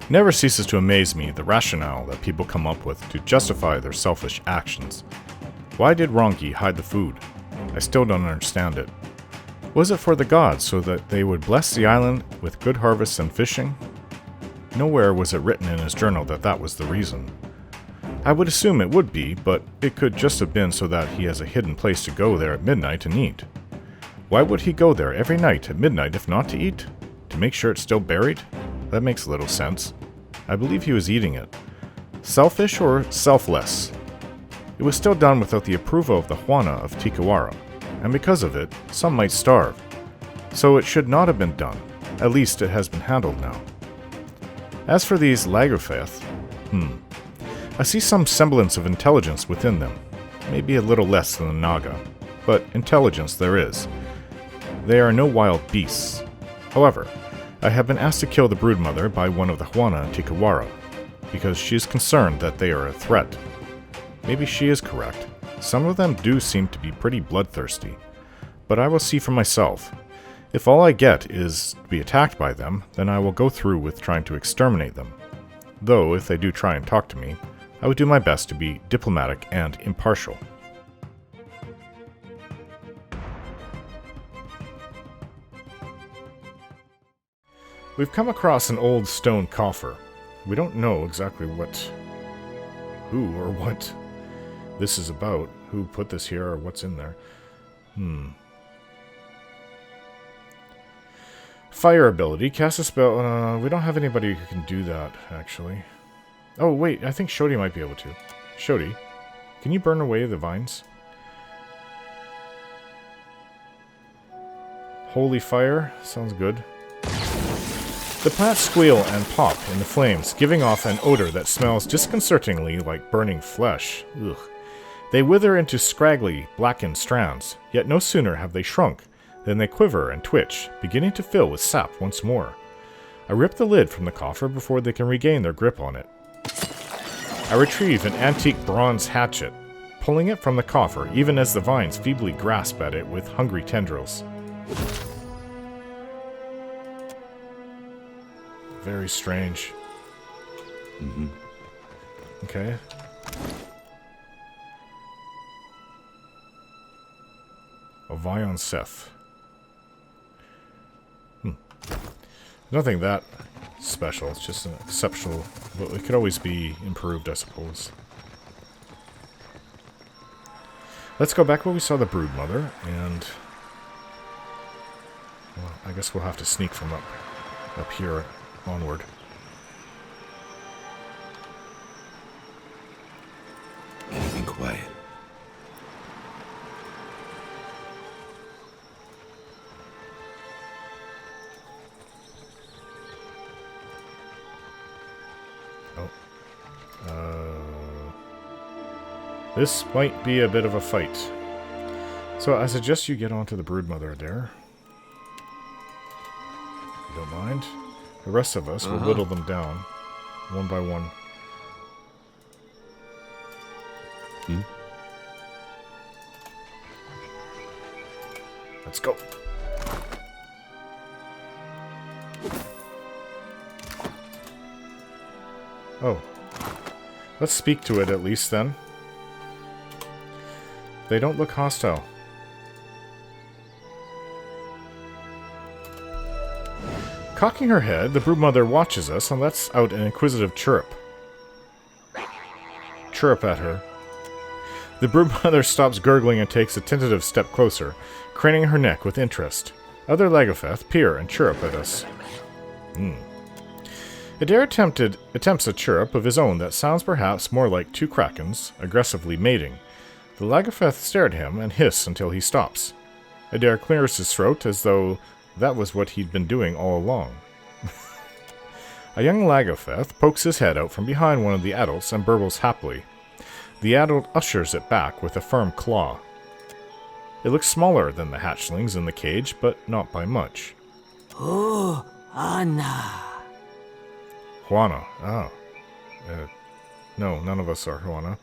never ceases to amaze me the rationale that people come up with to justify their selfish actions. Why did Rongi hide the food? I still don't understand it. Was it for the gods so that they would bless the island with good harvests and fishing? Nowhere was it written in his journal that that was the reason. I would assume it would be, but it could just have been so that he has a hidden place to go there at midnight and eat. Why would he go there every night at midnight if not to eat? To make sure it's still buried? That makes little sense. I believe he was eating it. Selfish or selfless? It was still done without the approval of the Juana of Tikawara, and because of it, some might starve. So it should not have been done. At least it has been handled now. As for these Lagufaeth, I see some semblance of intelligence within them. Maybe a little less than the Naga, but intelligence there is. They are no wild beasts. However, I have been asked to kill the broodmother by one of the Juana in Tikawara, because she is concerned that they are a threat. Maybe she is correct. Some of them do seem to be pretty bloodthirsty, but I will see for myself. If all I get is to be attacked by them, then I will go through with trying to exterminate them. Though, if they do try and talk to me, I would do my best to be diplomatic and impartial. We've come across an old stone coffer. We don't know exactly who or what this is about, who put this here or what's in there. Fire ability, cast a spell. We don't have anybody who can do that, actually. Oh, wait, I think Shodi might be able to. Shodi, can you burn away the vines? Holy fire, sounds good. The plants squeal and pop in the flames, giving off an odor that smells disconcertingly like burning flesh. Ugh. They wither into scraggly, blackened strands, yet no sooner have they shrunk than they quiver and twitch, beginning to fill with sap once more. I rip the lid from the coffer before they can regain their grip on it. I retrieve an antique bronze hatchet, pulling it from the coffer even as the vines feebly grasp at it with hungry tendrils. Very strange. Okay. Ovion Seth. Nothing that special, it's just an exceptional, but it could always be improved, I suppose. Let's go back where we saw the broodmother, and well, I guess we'll have to sneak from up here onward. Keeping quiet. This might be a bit of a fight. So I suggest you get onto the broodmother there. If you don't mind. The rest of us will whittle them down, one by one. Let's go. Oh. Let's speak to it at least then. They don't look hostile. Cocking her head, the broodmother watches us and lets out an inquisitive chirp. Chirp at her. The broodmother stops gurgling and takes a tentative step closer, craning her neck with interest. Other Lagufaeth peer and chirp at us. Adair attempts a chirp of his own that sounds perhaps more like two krakens aggressively mating. The Lagufaeth stare at him and hiss until he stops. Adair clears his throat as though that was what he'd been doing all along. A young Lagufaeth pokes his head out from behind one of the adults and burbles happily. The adult ushers it back with a firm claw. It looks smaller than the hatchlings in the cage, but not by much. Oh, Anna. Juana. Oh. No, none of us are Juana.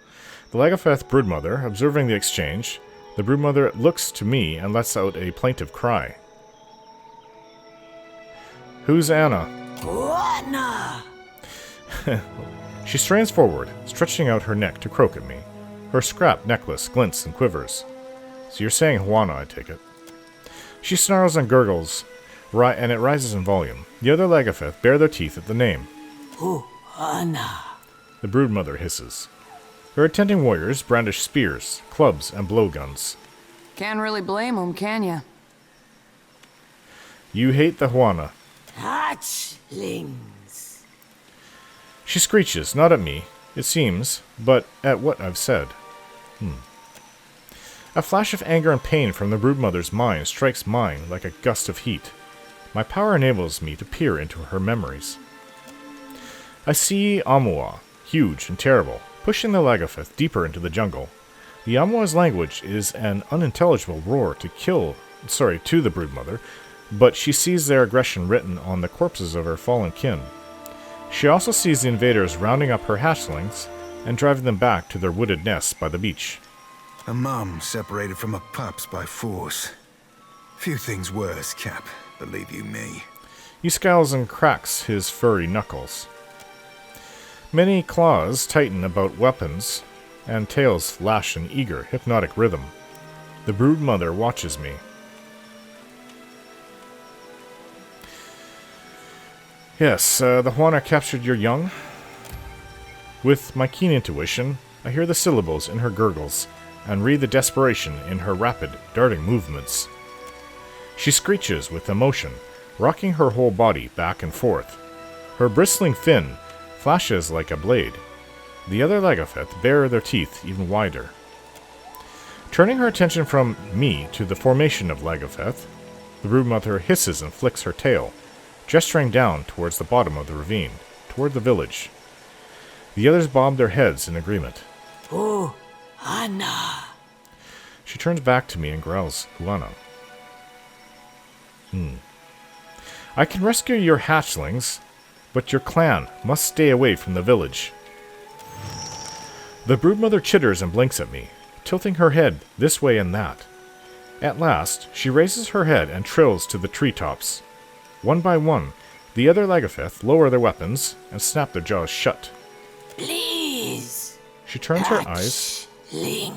The Lagufaeth broodmother, observing the exchange, the broodmother looks to me and lets out a plaintive cry. Who's Anna? Anna. She strains forward, stretching out her neck to croak at me. Her scrap necklace glints and quivers. So you're saying Juana, I take it. She snarls and gurgles, and it rises in volume. The other Lagufaeth bare their teeth at the name. Anna. The broodmother hisses. Her attending warriors brandish spears, clubs, and blowguns. Can't really blame them, can ya? You hate the Juana. Hatchlings. She screeches, not at me, it seems, but at what I've said. A flash of anger and pain from the broodmother's mind strikes mine like a gust of heat. My power enables me to peer into her memories. I see Amua, huge and terrible, pushing the Lagufaeth deeper into the jungle. The Amua's language is an unintelligible roar to the broodmother, but she sees their aggression written on the corpses of her fallen kin. She also sees the invaders rounding up her hatchlings and driving them back to their wooded nests by the beach. A mum separated from her pups by force. Few things worse, Cap, believe you me. He scowls and cracks his furry knuckles. Many claws tighten about weapons, and tails lash in eager, hypnotic rhythm. The broodmother watches me. Yes, the Juana captured your young. With my keen intuition, I hear the syllables in her gurgles, and read the desperation in her rapid, darting movements. She screeches with emotion, rocking her whole body back and forth. Her bristling fin flashes like a blade. The other Lagufaeth bare their teeth even wider. Turning her attention from me to the formation of Lagufaeth, the broodmother hisses and flicks her tail, gesturing down towards the bottom of the ravine, toward the village. The others bob their heads in agreement. Anna. She turns back to me and growls, Huana. I can rescue your hatchlings, but your clan must stay away from the village. The broodmother chitters and blinks at me, tilting her head this way and that. At last, she raises her head and trills to the treetops. One by one, the other Lagufaeth lower their weapons and snap their jaws shut. Please. She turns her eyes, Hatchlings.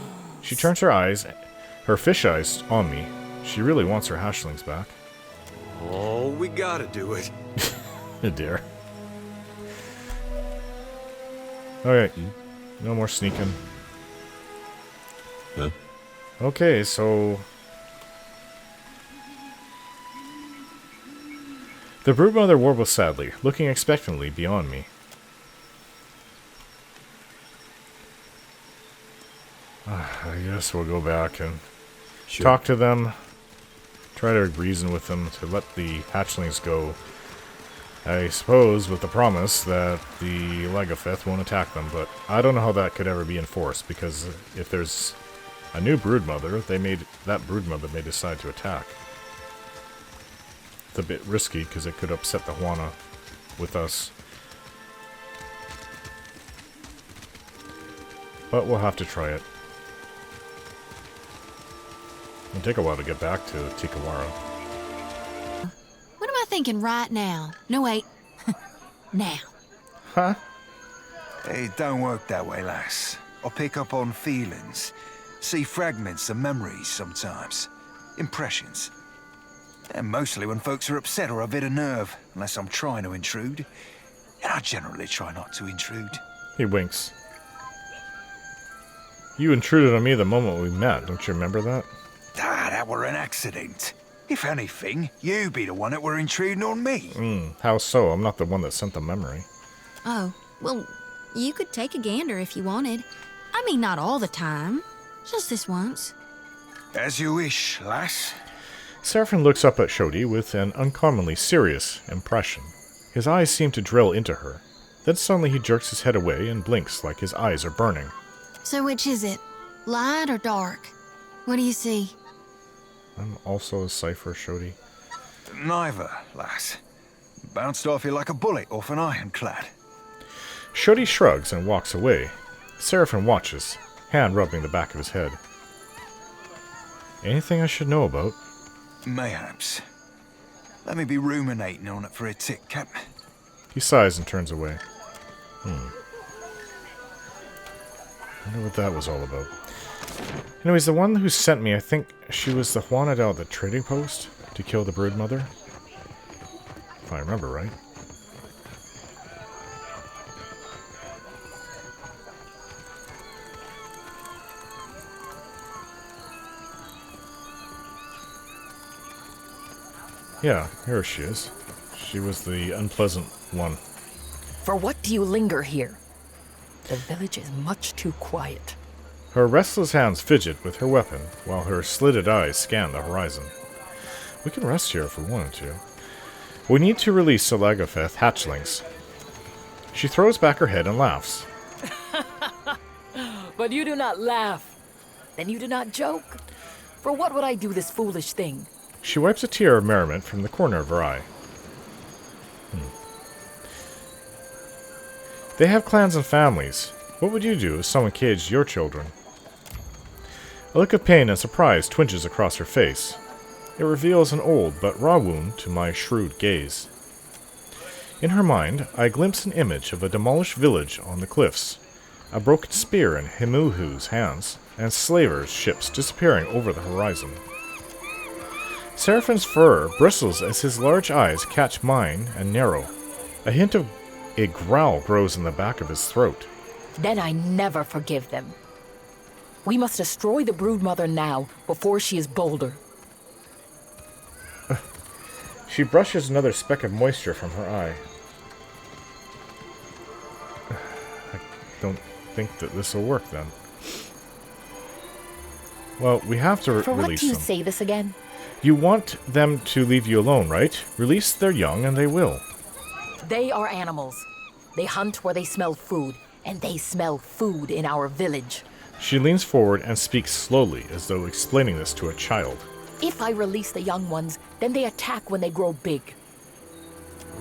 her fish eyes, on me. She really wants her hatchlings back. Oh, we gotta do it. Dear. Alright, no more sneaking. Huh? Okay, so... The broodmother warbles sadly, looking expectantly beyond me. I guess we'll go back and talk to them. Try to reason with them to let the hatchlings go. I suppose with the promise that the Lagufaeth won't attack them, but I don't know how that could ever be enforced, because if there's a new broodmother, that broodmother may decide to attack. It's a bit risky, because it could upset the Juana with us. But we'll have to try it. It'll take a while to get back to Tikawara. What am I thinking right now? No, wait. Now. Huh? It don't work that way, lass. I pick up on feelings. See fragments of memories sometimes. Impressions. And mostly when folks are upset or a bit of nerve, unless I'm trying to intrude. And I generally try not to intrude. He winks. You intruded on me the moment we met, don't you remember that? Ah, that were an accident. If anything, you be the one that were intruding on me. How so? I'm not the one that sent the memory. Oh, well, you could take a gander if you wanted. I mean, not all the time. Just this once. As you wish, lass. Seraphim looks up at Shodi with an uncommonly serious impression. His eyes seem to drill into her. Then suddenly he jerks his head away and blinks like his eyes are burning. So which is it? Light or dark? What do you see? I'm also a cipher, Shodi. Neither, lass. Bounced off you like a bullet off an ironclad. Shodi shrugs and walks away. Seraphim watches, hand rubbing the back of his head. Anything I should know about? Mayhaps. Let me be ruminating on it for a tick, Cap. He sighs and turns away. I wonder what that was all about. Anyways, the one who sent me, I think she was the wanted out at the trading post to kill the broodmother. If I remember right. Yeah, here she is. She was the unpleasant one. For what do you linger here? The village is much too quiet. Her restless hands fidget with her weapon, while her slitted eyes scan the horizon. We can rest here if we wanted to. We need to release the Lagufaeth hatchlings. She throws back her head and laughs. But you do not laugh. Then you do not joke. For what would I do this foolish thing? She wipes a tear of merriment from the corner of her eye. They have clans and families. What would you do if someone caged your children? A look of pain and surprise twinges across her face. It reveals an old but raw wound to my shrewd gaze. In her mind, I glimpse an image of a demolished village on the cliffs, a broken spear in Himuhu's hands, and slavers' ships disappearing over the horizon. Seraphin's fur bristles as his large eyes catch mine and narrow. A hint of a growl grows in the back of his throat. Then I never forgive them. We must destroy the broodmother now, before she is bolder. She brushes another speck of moisture from her eye. I don't think that this will work then. Well, we have to For what release do you them. say this again? You want them to leave you alone, right? Release their young and they will. They are animals. They hunt where they smell food, and they smell food in our village. She leans forward and speaks slowly, as though explaining this to a child. If I release the young ones, then they attack when they grow big.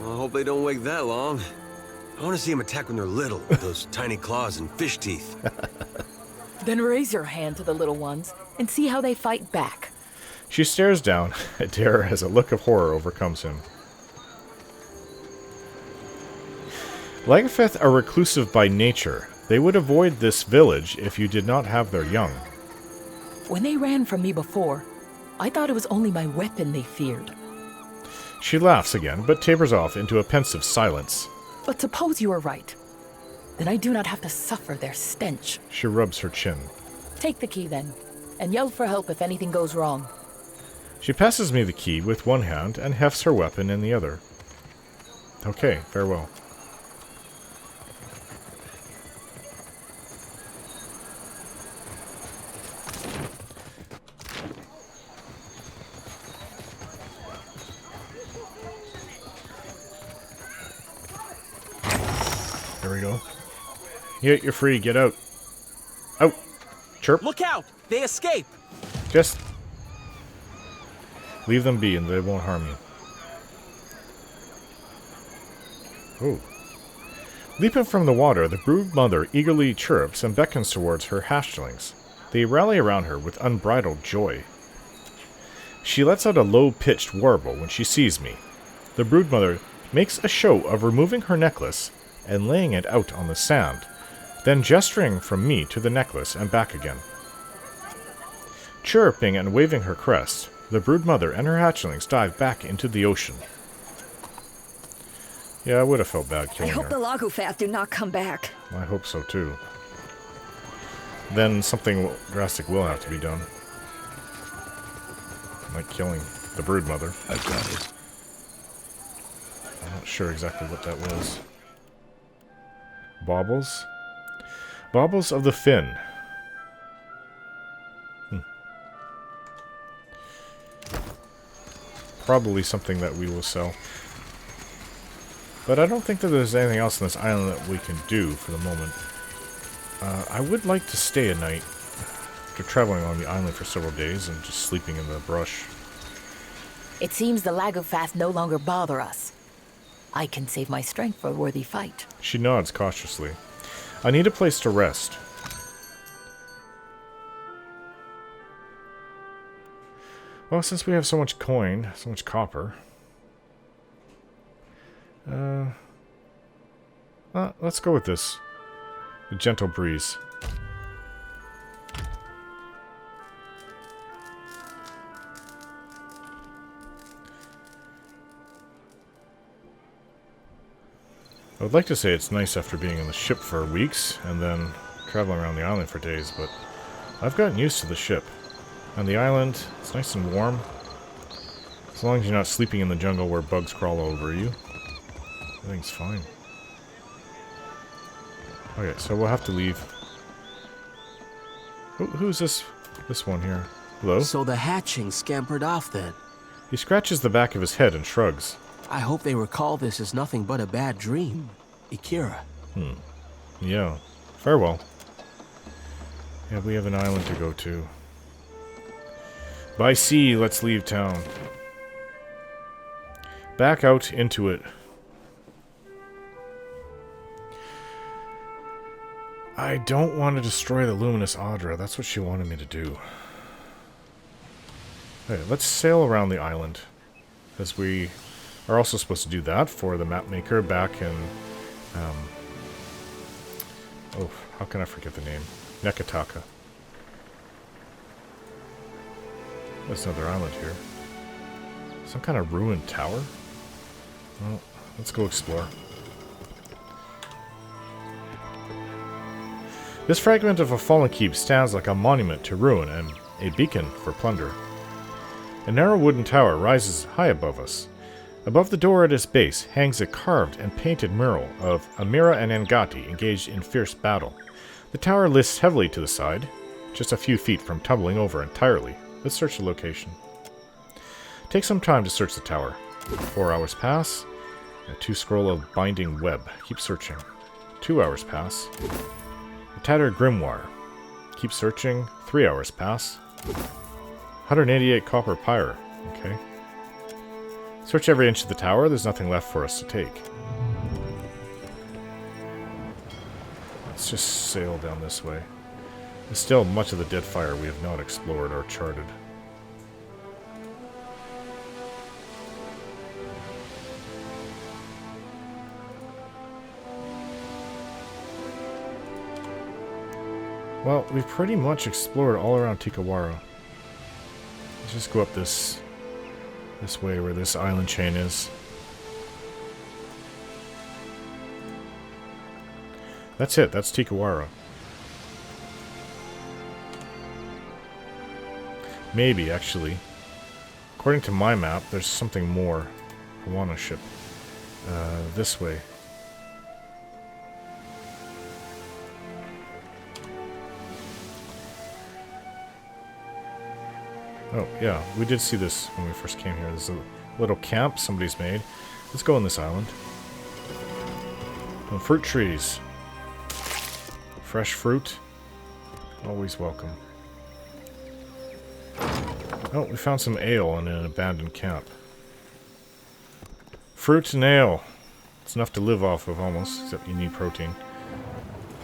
Well, I hope they don't wait that long. I want to see them attack when they're little, with those tiny claws and fish teeth. Then raise your hand to the little ones, and see how they fight back. She stares down at Dare as a look of horror overcomes him. Lagufaeth are reclusive by nature. They would avoid this village if you did not have their young. When they ran from me before, I thought it was only my weapon they feared. She laughs again, but tapers off into a pensive silence. But suppose you are right. Then I do not have to suffer their stench. She rubs her chin. Take the key then, and yell for help if anything goes wrong. She passes me the key with one hand and hefts her weapon in the other. Okay, farewell. There we go. Yeah, you're free. Get out. Out. Chirp. Look out! They escape! Just leave them be and they won't harm you. Oh. Leaping from the water, the brood mother eagerly chirps and beckons towards her hatchlings. They rally around her with unbridled joy. She lets out a low-pitched warble when she sees me. The brood mother makes a show of removing her necklace and laying it out on the sand, then gesturing from me to the necklace and back again. Chirruping and waving her crest, the brood mother and her hatchlings dive back into the ocean. Yeah, I would have felt bad I killing hope her. the Lagufaeth do not come back. I hope so too. Then something drastic will have to be done. Like killing the brood mother. I've got it. I'm not sure exactly what that was. Baubles? Baubles of the fin. Probably something that we will sell. But I don't think that there's anything else on this island that we can do for the moment. I would like to stay a night after traveling on the island for several days and just sleeping in the brush. It seems the Lagufaeth no longer bother us. I can save my strength for a worthy fight. She nods cautiously. I need a place to rest. Well, since we have so much coin, so much copper... Let's go with this. A gentle breeze. I would like to say it's nice after being in the ship for weeks and then traveling around the island for days, but I've gotten used to the ship. And the island, it's nice and warm. As long as you're not sleeping in the jungle where bugs crawl over you, everything's fine. Okay, so we'll have to leave. Who's this one here? Hello? So the hatching scampered off then. He scratches the back of his head and shrugs. I hope they recall this as nothing but a bad dream. Ikira. Yeah. Farewell. Yeah, we have an island to go to. By sea, let's leave town. Back out into it. I don't want to destroy the luminous Audra. That's what she wanted me to do. Okay, let's sail around the island. As we are also supposed to do that for the mapmaker back in... oh, how can I forget the name? Nekataka. There's another island here. Some kind of ruined tower? Well, let's go explore. This fragment of a fallen keep stands like a monument to ruin and a beacon for plunder. A narrow wooden tower rises high above us. Above the door at its base hangs a carved and painted mural of Amira and Angati engaged in fierce battle. The tower lists heavily to the side, just a few feet from tumbling over entirely. Let's search the location. Take some time to search the tower. 4 hours pass. A 2 scroll of binding web. Keep searching. 2 hours pass. A tattered grimoire. Keep searching. 3 hours pass. 188 copper pyre. Okay. Search every inch of the tower. There's nothing left for us to take. Let's just sail down this way. There's still much of the dead fire we have not explored or charted. Well, we've pretty much explored all around Tikawara. Let's just go up this way where this island chain is. That's it, that's Tikawara. Maybe, actually. According to my map, there's something more. I want a ship. This way. Oh, yeah, we did see this when we first came here. There's a little camp somebody's made. Let's go on this island. Oh, fruit trees. Fresh fruit. Always welcome. Oh, we found some ale in an abandoned camp. Fruit and ale. It's enough to live off of almost, except you need protein.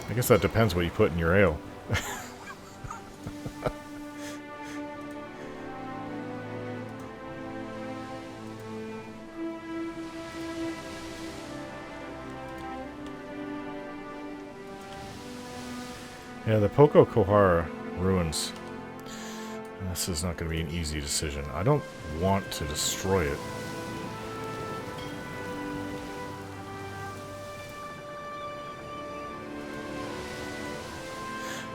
I guess that depends what you put in your ale. Yeah, the Poko Kohara ruins. This is not going to be an easy decision. I don't want to destroy it.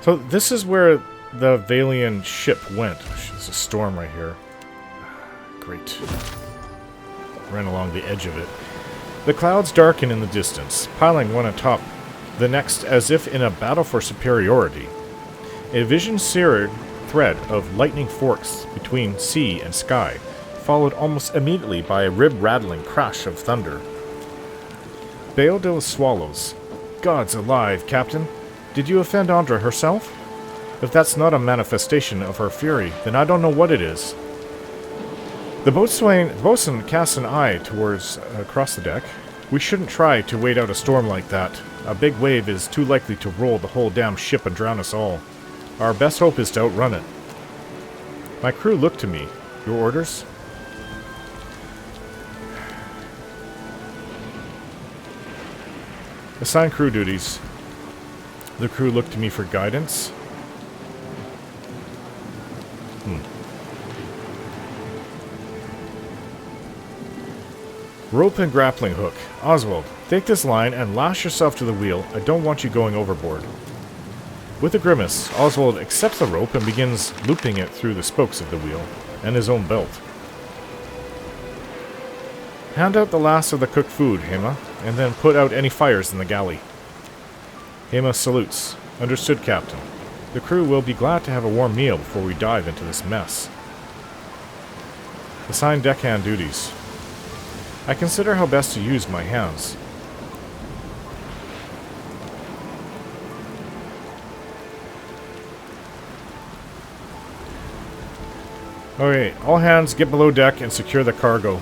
So this is where the Valian ship went. There's a storm right here. Great. Ran along the edge of it. The clouds darken in the distance, piling one atop the next as if in a battle for superiority. A vision-seared thread of lightning forks between sea and sky, followed almost immediately by a rib-rattling crash of thunder. Baeodil swallows. Gods alive, Captain. Did you offend Andra herself? If that's not a manifestation of her fury, then I don't know what it is. The boatswain casts an eye towards across the deck. We shouldn't try to wait out a storm like that. A big wave is too likely to roll the whole damn ship and drown us all. Our best hope is to outrun it. My crew look to me. Your orders? Assign crew duties. The crew looked to me for guidance. Rope and grappling hook. Oswald, take this line and lash yourself to the wheel. I don't want you going overboard. With a grimace, Oswald accepts the rope and begins looping it through the spokes of the wheel and his own belt. Hand out the last of the cooked food, Hema, and then put out any fires in the galley. Hema salutes. Understood, Captain. The crew will be glad to have a warm meal before we dive into this mess. Assign deckhand duties. I consider how best to use my hands. Okay, all hands get below deck and secure the cargo.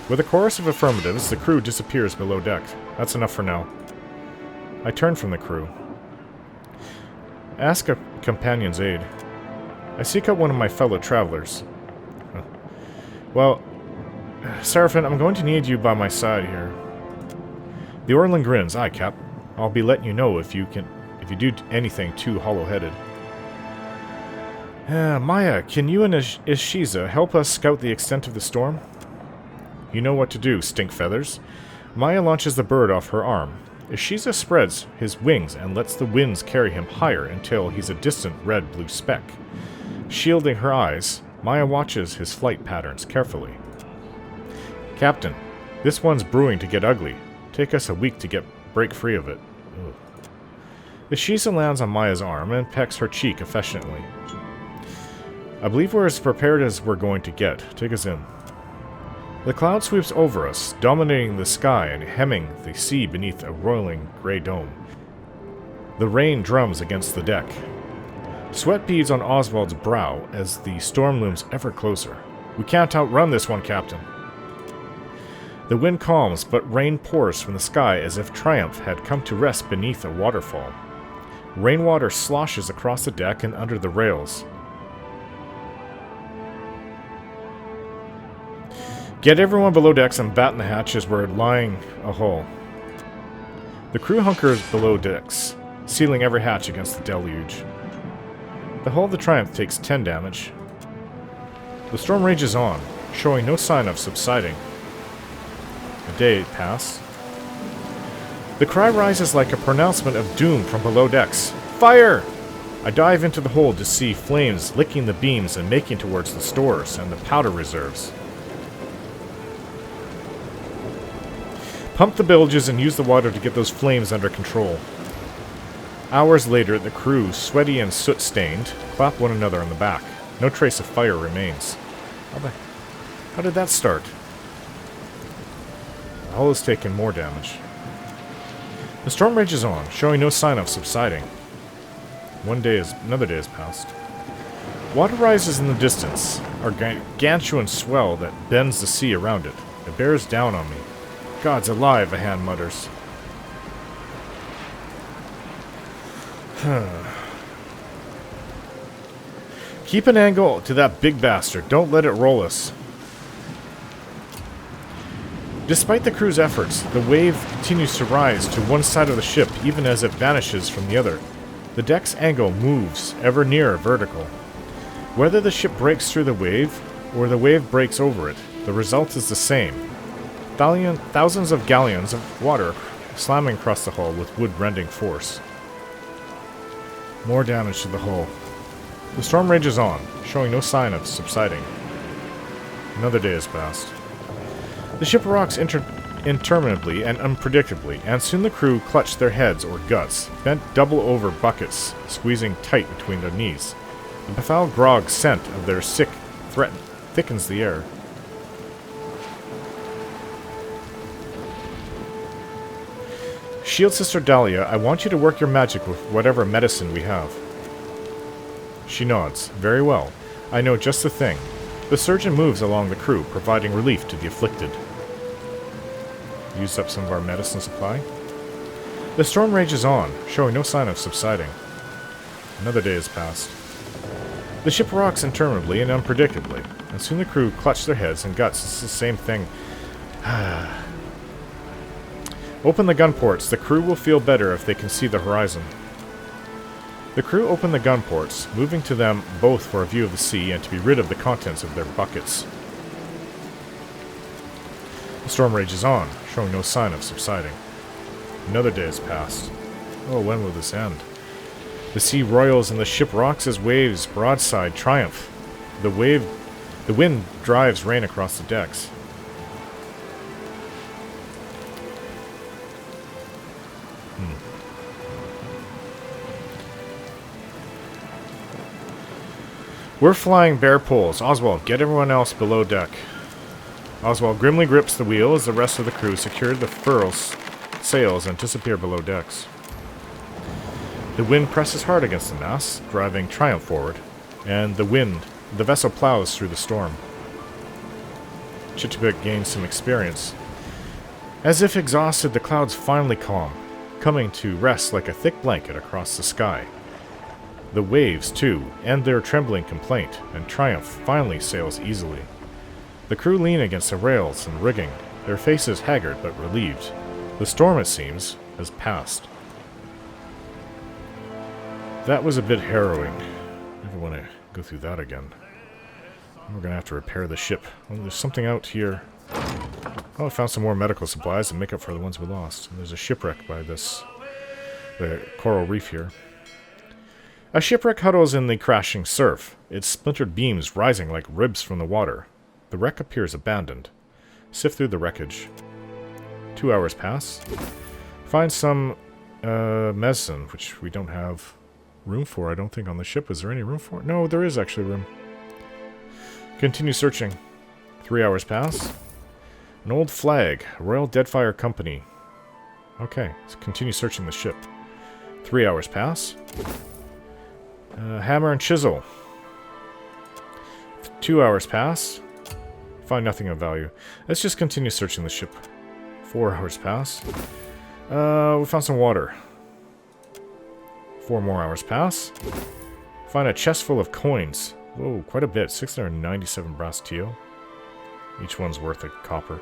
With a chorus of affirmatives, the crew disappears below deck. That's enough for now. I turn from the crew. Ask a companion's aid. I seek out one of my fellow travelers. Well, Seraphim, I'm going to need you by my side here. The Orlin grins. Aye, Cap. I'll be letting you know if you do anything too hollow-headed. Maya, can you and Ishiza help us scout the extent of the storm? You know what to do, stink feathers. Maya launches the bird off her arm. Ishiza spreads his wings and lets the winds carry him higher until he's a distant red-blue speck. Shielding her eyes, Maya watches his flight patterns carefully. Captain, this one's brewing to get ugly. Take us a week to break free of it. Ugh. Ishiza lands on Maya's arm and pecks her cheek affectionately. I believe we're as prepared as we're going to get. Take us in. The cloud sweeps over us, dominating the sky and hemming the sea beneath a roiling gray dome. The rain drums against the deck. Sweat beads on Oswald's brow as the storm looms ever closer. We can't outrun this one, Captain. The wind calms, but rain pours from the sky as if triumph had come to rest beneath a waterfall. Rainwater sloshes across the deck and under the rails. Get everyone below decks and batten the hatches. We're lying ahull. The crew hunkers below decks, sealing every hatch against the deluge. The hull of the Triumph takes 10 damage. The storm rages on, showing no sign of subsiding. A day passed. The cry rises like a pronouncement of doom from below decks. Fire! I dive into the hold to see flames licking the beams and making towards the stores and the powder reserves. Pump the bilges and use the water to get those flames under control. Hours later, the crew, sweaty and soot-stained, clap one another on the back. No trace of fire remains. How did that start? The hull has taken more damage. The storm rages on, showing no sign of subsiding. Another day has passed. Water rises in the distance, a gargantuan swell that bends the sea around it. It bears down on me. God's alive, a hand mutters. Keep an angle to that big bastard. Don't let it roll us. Despite the crew's efforts, the wave continues to rise to one side of the ship even as it vanishes from the other. The deck's angle moves ever nearer vertical. Whether the ship breaks through the wave or the wave breaks over it, the result is the same. Thousands of gallons of water slamming across the hull with wood-rending force. More damage to the hull. The storm rages on, showing no sign of subsiding. Another day has passed. The ship rocks interminably and unpredictably, and soon the crew clutch their heads or guts, bent double over buckets, squeezing tight between their knees. The befouled grog scent of their sick threat thickens the air. Shield Sister Dahlia, I want you to work your magic with whatever medicine we have. She nods. Very well. I know just the thing. The surgeon moves along the crew, providing relief to the afflicted. Use up some of our medicine supply. The storm rages on, showing no sign of subsiding. Another day has passed. The ship rocks interminably and unpredictably, and soon the crew clutch their heads and guts. It's the same thing. Open the gun ports. The crew will feel better if they can see the horizon. The crew opened the gun ports, moving to them both for a view of the sea and to be rid of the contents of their buckets. The storm rages on, showing no sign of subsiding. Another day has passed. Oh, when will this end? The sea roils and the ship rocks as waves broadside triumph. The wind drives rain across the decks. We're flying bare poles. Oswald, get everyone else below deck. Oswald grimly grips the wheel as the rest of the crew secure the furls, sails, and disappear below decks. The wind presses hard against the masts, driving Triumph forward, and the vessel plows through the storm. Chichibuk gains some experience. As if exhausted, the clouds finally calm, coming to rest like a thick blanket across the sky. The waves, too, end their trembling complaint, and Triumph finally sails easily. The crew lean against the rails and rigging, their faces haggard but relieved. The storm, it seems, has passed. That was a bit harrowing. Never want to go through that again. We're going to have to repair the ship. Oh, there's something out here. Oh, I found some more medical supplies to make up for the ones we lost. And there's a shipwreck by the coral reef here. A shipwreck huddles in the crashing surf, its splintered beams rising like ribs from the water. The wreck appears abandoned. Sift through the wreckage. 2 hours pass. Find some medicine, which we don't have room for, I don't think, on the ship. Is there any room for it? No, there is actually room. Continue searching. 3 hours pass. An old flag. Royal Deadfire Company. Okay, let's continue searching the ship. 3 hours pass. Hammer and chisel. 2 hours pass. Find nothing of value. Let's just continue searching the ship. 4 hours pass. We found some water. 4 more hours pass. Find a chest full of coins. Whoa, quite a bit. 697 brass teal. Each one's worth a copper.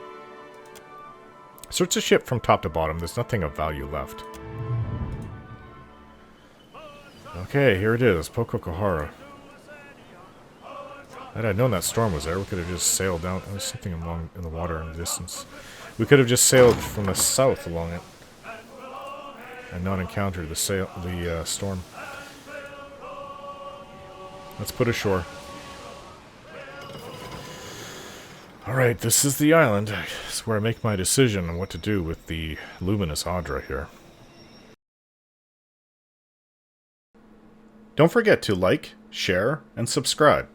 Search the ship from top to bottom. There's nothing of value left. Okay, here it is. Poko Kohara. Had I known that storm was there, we could have just sailed down. There's something along in the water in the distance. We could have just sailed from the south along it and not encountered the storm. Let's put ashore. Alright, this is the island. This is where I make my decision on what to do with the luminous Audra here. Don't forget to like, share, and subscribe.